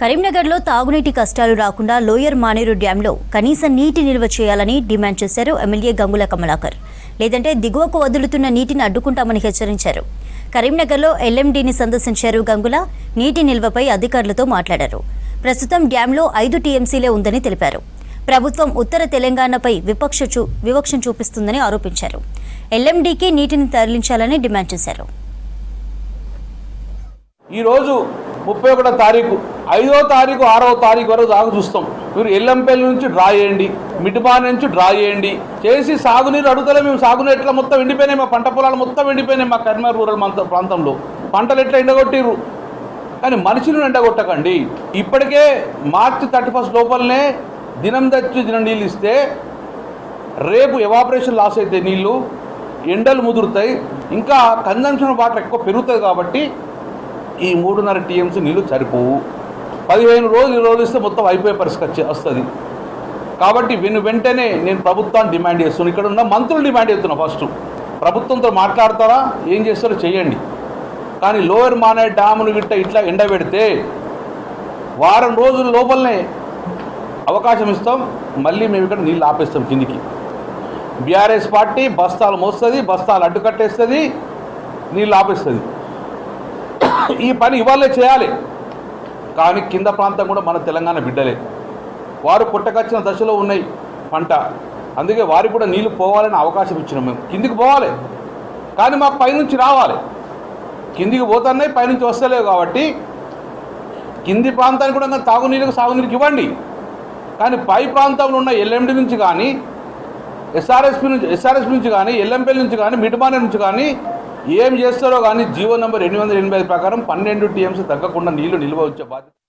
కరీంనగర్లో తాగునీటి కష్టాలు రాకుండా లోయర్ మానేరు డ్యాంలో కనీస నీటి నిల్వ చేయాలని డిమాండ్ చేశారు ఎమ్మెల్యే గంగుల కమలాకర్. లేదంటే దిగువకు వదులుతున్న నీటిని అడ్డుకుంటామని హెచ్చరించారు. కరీంనగర్లో ఎల్ఎండీని సందర్శించారు గంగుల. నీటి నిల్వపై అధికారులతో మాట్లాడారు. ప్రస్తుతం డ్యాంలో 5 టీఎంసీలే ఉందని తెలిపారు. ప్రభుత్వం ఉత్తర తెలంగాణపై వివక్షం చూపిస్తుందని ఆరోపించారు. ఎల్ఎండీకి నీటిని తరలించాలని డిమాండ్ చేశారు. ఈరోజు 31వ తారీఖు 5వ తారీఖు 6వ తారీఖు వరకు దాకా చూస్తాం. మీరు ఎల్లంపల్లి నుంచి డ్రా చేయండి, మిడ్బాన్ నుంచి డ్రా చేయండి చేసి సాగునీరు అడుగుతలే. మేము సాగునీరు ఎట్లా మొత్తం ఎండిపోయినాయి, మా పంట పొలాలు మొత్తం ఎండిపోయినాయి. మా కరీంనగర్ రూరల్ ప్రాంతంలో పంటలు ఎట్లా ఎండగొట్టిర్రు. కానీ మనుషులను ఎండగొట్టకండి. ఇప్పటికే మార్చి 31 లోపలనే దినం తెచ్చి దినం నీళ్ళు ఇస్తే రేపు ఎవాపరేషన్ లాస్ అయితే నీళ్ళు ఎండలు ముదురుతాయి, ఇంకా కన్జంప్షన్ వాటర్ ఎక్కువ పెరుగుతుంది. కాబట్టి ఈ 3.5 టీఎంసీ నీళ్ళు సరిపోవు. 15 రోజులు ఇస్తే మొత్తం అయిపోయే పరిస్థితి వస్తుంది. కాబట్టి వెంటనే నేను ప్రభుత్వాన్ని డిమాండ్ చేస్తున్నాను. ఇక్కడ ఉన్న మంత్రులు డిమాండ్ చేస్తున్నా. ఫస్ట్ ప్రభుత్వంతో మాట్లాడతారా, ఏం చేస్తారో చేయండి. కానీ లోయర్ మానే డ్యామును గిట్ట ఇట్లా ఎండబెడితే వారం రోజుల లోపలనే అవకాశం ఇస్తాం, మళ్ళీ మేము ఇక్కడ నీళ్ళు ఆపేస్తాం. కిందికి బీఆర్ఎస్ పార్టీ బస్తాలు మోస్తుంది, బస్తాలు అడ్డుకట్టేస్తుంది, నీళ్ళు ఆపేస్తుంది. ఈ పని ఇవాళే చేయాలి. కానీ కింద ప్రాంతం కూడా మన తెలంగాణ బిడ్డలే, వారు పుట్టకచ్చిన దశలో ఉన్నాయి పంట. అందుకే వారికి కూడా నీళ్లు పోవాలని అవకాశం ఇచ్చినాం. మేము కిందికి పోవాలి, కానీ మాకు పైనుంచి రావాలి. కిందికి పోతున్నాయి, పైనుంచి వస్తలేవు. కాబట్టి కింది ప్రాంతానికి కూడా సాగునీరుకి ఇవ్వండి. కానీ పై ప్రాంతంలో ఉన్న ఎల్ఎండి నుంచి కానీ ఎస్ఆర్ఎస్పి నుంచి కానీ ఎల్ఎంపల్లి నుంచి కానీ మిడ్మానే నుంచి కానీ ఏం చేస్తారో కానీ జీవో నంబర్ 885 ప్రకారం 12 టీఎంసీ తగ్గకుండా నీళ్లు నిల్వ వచ్చే బాధ్యత